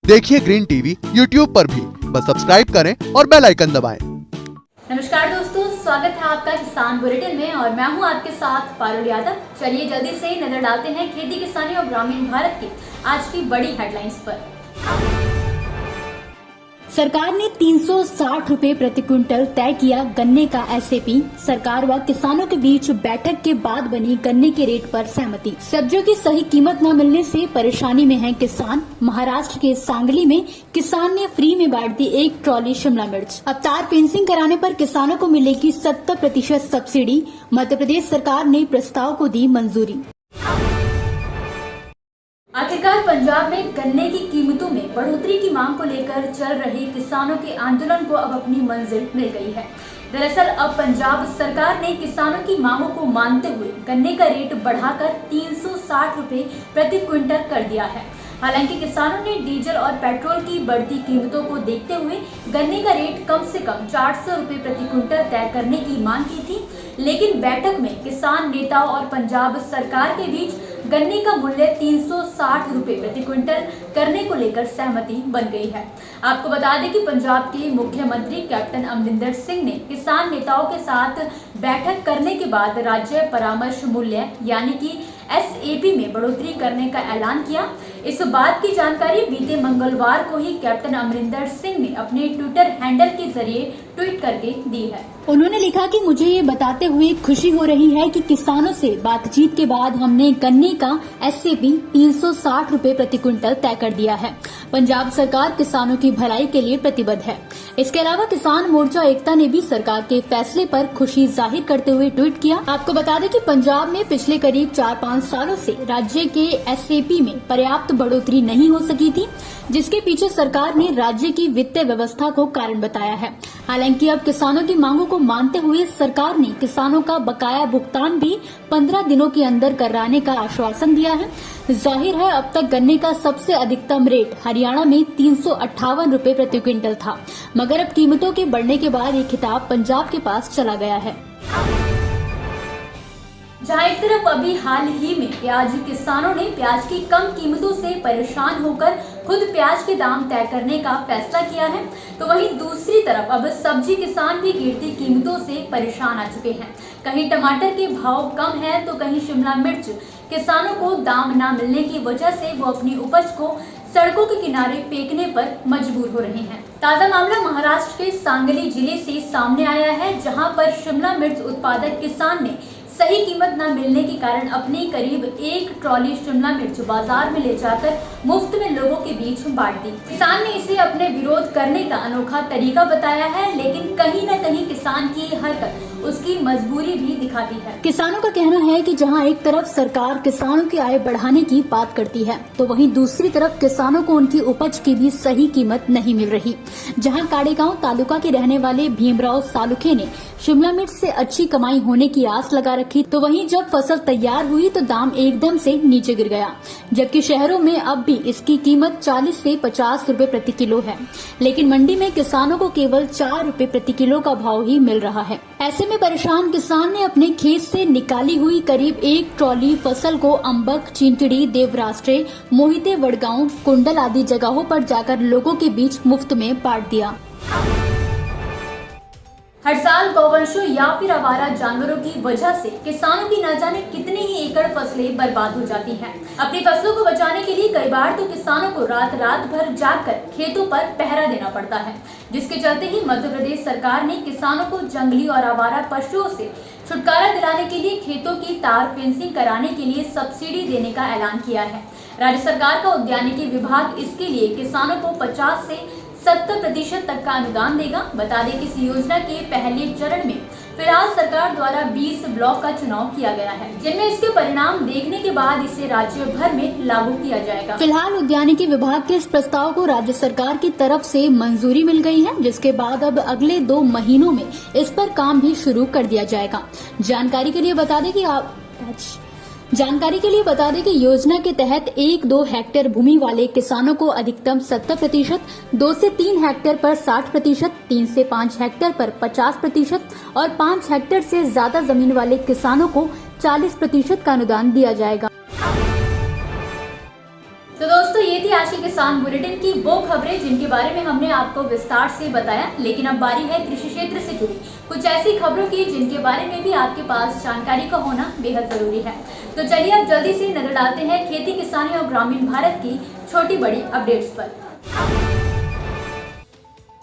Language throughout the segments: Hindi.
देखिए ग्रीन टीवी यूट्यूब पर भी, बस सब्सक्राइब करें और बेल आइकन दबाएं। नमस्कार दोस्तों, स्वागत है आपका किसान बुलेटिन में और मैं हूं आपके साथ पारुल यादव। चलिए जल्दी से नजर डालते हैं खेती किसानी और ग्रामीण भारत की आज की बड़ी हेडलाइंस पर। सरकार ने 360 रुपए प्रति क्विंटल तय किया गन्ने का एसएपी। सरकार व किसानों के बीच बैठक के बाद बनी गन्ने के रेट पर सहमति। सब्जियों की सही कीमत न मिलने से परेशानी में हैं किसान। महाराष्ट्र के सांगली में किसान ने फ्री में बांट दी 1 ट्रॉली शिमला मिर्च। अब तार फेंसिंग कराने पर किसानों को मिलेगी 70% सब्सिडी। मध्य प्रदेश सरकार ने प्रस्ताव को दी मंजूरी। आखिरकार पंजाब में गन्ने की कीमतों में बढ़ोतरी की मांग को लेकर चल रहे किसानों के आंदोलन को अब अपनी मंजिल मिल गई है। दरअसल अब पंजाब सरकार ने किसानों की मांगों को मानते हुए गन्ने का रेट बढ़ाकर 360 रुपए प्रति क्विंटल कर दिया है। हालांकि किसानों ने डीजल और पेट्रोल की बढ़ती कीमतों को देखते हुए गन्ने का रेट कम से कम 400 रुपए प्रति क्विंटल तय करने की मांग की थी, लेकिन बैठक में किसान नेताओं और पंजाब सरकार के बीच गन्ने का मूल्य 360 रुपए प्रति क्विंटल करने को लेकर सहमति बन गई है। आपको बता दें कि पंजाब के मुख्यमंत्री कैप्टन अमरिंदर सिंह ने किसान नेताओं के साथ बैठक करने के बाद राज्य परामर्श मूल्य यानी कि एसएपी में बढ़ोतरी करने का ऐलान किया। इस बात की जानकारी बीते मंगलवार को ही कैप्टन अमरिंदर सिंह ने अपने ट्विटर हैंडल के जरिए ट्वीट करके दी है। उन्होंने लिखा कि मुझे ये बताते हुए खुशी हो रही है कि किसानों से बातचीत के बाद हमने गन्ने का एसएपी 360 रुपए प्रति क्विंटल तय कर दिया है। पंजाब सरकार किसानों की भलाई के लिए प्रतिबद्ध है। इसके अलावा किसान मोर्चा एकता ने भी सरकार के फैसले पर खुशी जाहिर करते हुए ट्वीट किया। आपको बता दें कि पंजाब में पिछले करीब 4-5 सालों से राज्य के एसएपी में पर्याप्त बढ़ोतरी नहीं हो सकी थी, जिसके पीछे सरकार ने राज्य की वित्तीय व्यवस्था को कारण बताया है। हालांकि अब किसानों की मांगों को मानते हुए सरकार ने किसानों का बकाया भुगतान भी 15 दिनों के अंदर कराने का आश्वासन दिया है। जाहिर है अब तक गन्ने का सबसे अधिकतम रेट हरियाणा में 358 रुपए प्रति क्विंटल था, मगर अब कीमतों के बढ़ने के बाद ये खिताब पंजाब के पास चला गया है। जहां एक तरफ अभी हाल ही में प्याज किसानों ने प्याज की कम कीमतों से परेशान होकर खुद प्याज के दाम तय करने का फैसला किया है, तो वहीं दूसरी तरफ अब सब्जी किसान भी गिरती कीमतों से परेशान आ चुके हैं। कहीं टमाटर के भाव कम है तो कहीं शिमला मिर्च किसानों को दाम न मिलने की वजह से वो अपनी उपज को सड़कों के किनारे फेंकने पर मजबूर हो रहे हैं। ताजा मामला महाराष्ट्र के सांगली जिले से सामने आया है, जहां पर शिमला मिर्च उत्पादक किसान ने सही कीमत न मिलने के कारण अपनी करीब 1 ट्रॉली शिमला मिर्च बाजार में ले जाकर मुफ्त में लोगों के बीच बांट दी। किसान ने इसे अपने विरोध करने का अनोखा तरीका बताया है, लेकिन कहीं न कहीं किसान की ये हरकत उसकी मजबूरी भी दिखाती है। किसानों का कहना है कि जहां एक तरफ सरकार किसानों की आय बढ़ाने की बात करती है, तो वहीं दूसरी तरफ किसानों को उनकी उपज की भी सही कीमत नहीं मिल रही। जहां काड़ेगांव तालुका के रहने वाले भीमराव सालुखे ने शिमला मिर्च से अच्छी कमाई होने की आस लगा रखी, तो वहीं जब फसल तैयार हुई तो दाम एकदम से नीचे गिर गया। जबकि शहरों में अब भी इसकी कीमत 40 से 50 रुपए प्रति किलो है, लेकिन मंडी में किसानों को केवल 4 रुपए प्रति किलो का भाव ही मिल रहा है। ऐसे में परेशान किसान ने अपने खेत से निकाली हुई करीब 1 ट्रॉली फसल को अम्बक, चिंटड़ी, देवराष्ट्रे, मोहिते, वडगांव, कुंडल आदि जगहों पर जाकर लोगों के बीच मुफ्त में बांट दिया। हर साल गौवंशों या फिर आवारा जानवरों की वजह से किसानों की न जाने कितने ही एकड़ फसलें बर्बाद हो जाती हैं। अपनी फसलों को बचाने के लिए कई बार तो किसानों को रात रात भर जागकर खेतों पर पहरा देना पड़ता है, जिसके चलते ही मध्य प्रदेश सरकार ने किसानों को जंगली और आवारा पशुओं से छुटकारा दिलाने के लिए खेतों की तार फेंसिंग कराने के लिए सब्सिडी देने का ऐलान किया है। राज्य सरकार का उद्यानिकी विभाग इसके लिए किसानों को 50 से 70% तक का अनुदान देगा। बता दें कि इस योजना के पहले चरण में फिलहाल सरकार द्वारा 20 ब्लॉक का चुनाव किया गया है, जिनमें इसके परिणाम देखने के बाद इसे राज्य भर में लागू किया जाएगा। फिलहाल उद्यानिकी विभाग के इस प्रस्ताव को राज्य सरकार की तरफ से मंजूरी मिल गई है, जिसके बाद अब अगले 2 महीनों में इस पर काम भी शुरू कर दिया जाएगा। जानकारी के लिए बता दें कि योजना के तहत 1-2 हेक्टेयर भूमि वाले किसानों को अधिकतम 70%, 2 से 3 हेक्टेयर पर 60%, 3 से 5 हेक्टेयर पर 50% और 5 हेक्टेयर से ज्यादा जमीन वाले किसानों को 40% का अनुदान दिया जाएगा। तो दोस्तों ये थी आज के किसान बुलेटिन की वो खबरें जिनके बारे में हमने आपको विस्तार से बताया, लेकिन अब बारी है कृषि क्षेत्र से जुड़ी कुछ ऐसी खबरों की जिनके बारे में भी आपके पास जानकारी का होना बेहद जरूरी है। तो चलिए अब जल्दी से नजर डालते हैं खेती किसानी और ग्रामीण भारत की छोटी बड़ी अपडेट्स पर।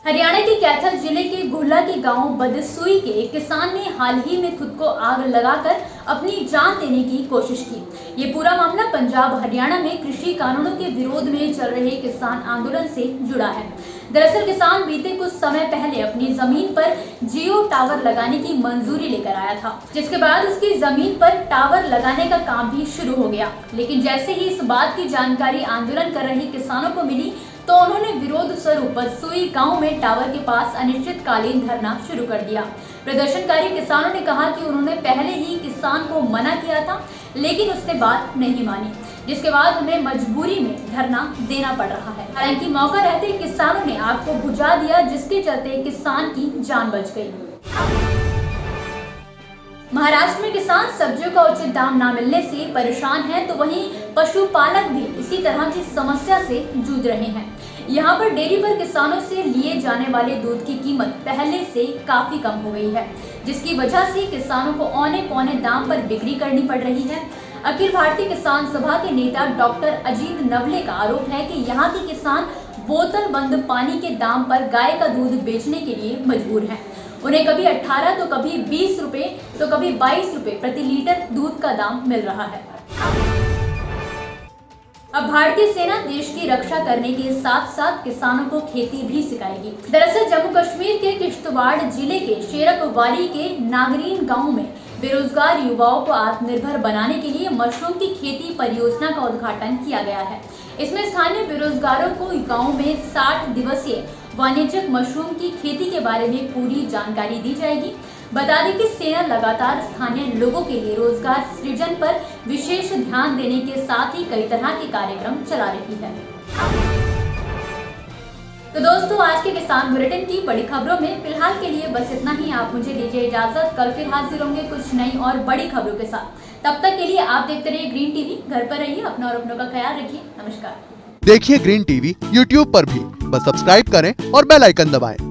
हरियाणा के कैथल जिले के गुरला के गांव बदसूई के एक किसान ने हाल ही में खुद को आग लगाकर अपनी जान देने की कोशिश की। ये पूरा मामला पंजाब हरियाणा में कृषि कानूनों के विरोध में चल रहे किसान आंदोलन से जुड़ा है। दरअसल किसान बीते कुछ समय पहले अपनी जमीन पर जियो टावर लगाने की मंजूरी लेकर आया था, जिसके बाद उसकी जमीन पर टावर लगाने का काम भी शुरू हो गया। लेकिन जैसे ही इस बात की जानकारी आंदोलन कर रहे किसानों को मिली तो उन्होंने विरोध स्वरूप बदसूई गांव में टावर के पास अनिश्चितकालीन धरना शुरू कर दिया। प्रदर्शनकारी किसानों ने कहा कि उन्होंने पहले ही किसान को मना किया था, लेकिन उसने बात नहीं मानी, जिसके बाद उन्हें मजबूरी में धरना देना पड़ रहा है। हालांकि मौका रहते किसानों ने आग को बुझा दिया, जिसके चलते किसान की जान बच गई। महाराष्ट्र में किसान सब्जियों का उचित दाम न मिलने से परेशान हैं, तो वहीं पशुपालक भी इसी तरह की समस्या से जूझ रहे हैं। यहाँ पर डेयरी पर किसानों से लिए जाने वाले दूध की कीमत पहले से काफी कम हो गई है, जिसकी वजह से किसानों को औने पौने दाम पर बिक्री करनी पड़ रही है। अखिल भारतीय किसान सभा के नेता डॉक्टर अजीत नवले का आरोप है कि यहाँ के किसान बोतल बंद पानी के दाम पर गाय का दूध बेचने के लिए मजबूर हैं। उन्हें कभी 18 तो कभी 20 रुपए तो कभी 22 रुपए प्रति लीटर दूध का दाम मिल रहा है। अब भारतीय सेना देश की रक्षा करने के साथ साथ किसानों को खेती भी सिखाएगी। दरअसल जम्मू कश्मीर के किश्तवाड़ जिले के शेरकवाली के नागरीन गांव में बेरोजगार युवाओं को आत्मनिर्भर बनाने के लिए मशरूम की खेती परियोजना का उद्घाटन किया गया है। इसमें स्थानीय बेरोजगारों को गांव में 60 दिवसीय वाणिज्यिक मशरूम की खेती के बारे में पूरी जानकारी दी जाएगी। बता दें कि सेना लगातार स्थानीय लोगों के लिए रोजगार सृजन पर विशेष ध्यान देने के साथ ही कई तरह के कार्यक्रम चला रही है। तो दोस्तों, आज के किसान बुलेटिन की बड़ी खबरों में फिलहाल के लिए बस इतना ही। आप मुझे दीजिए इजाजत, कल फिर हाजिर होंगे कुछ नई और बड़ी खबरों के साथ। तब तक के लिए आप देखते रहिए ग्रीन टीवी। घर पर रहिए, अपना और अपनों का ख्याल रखिए। नमस्कार। देखिए ग्रीन टीवी YouTube पर भी, बस सब्सक्राइब करें और बेल आइकन दबाएं।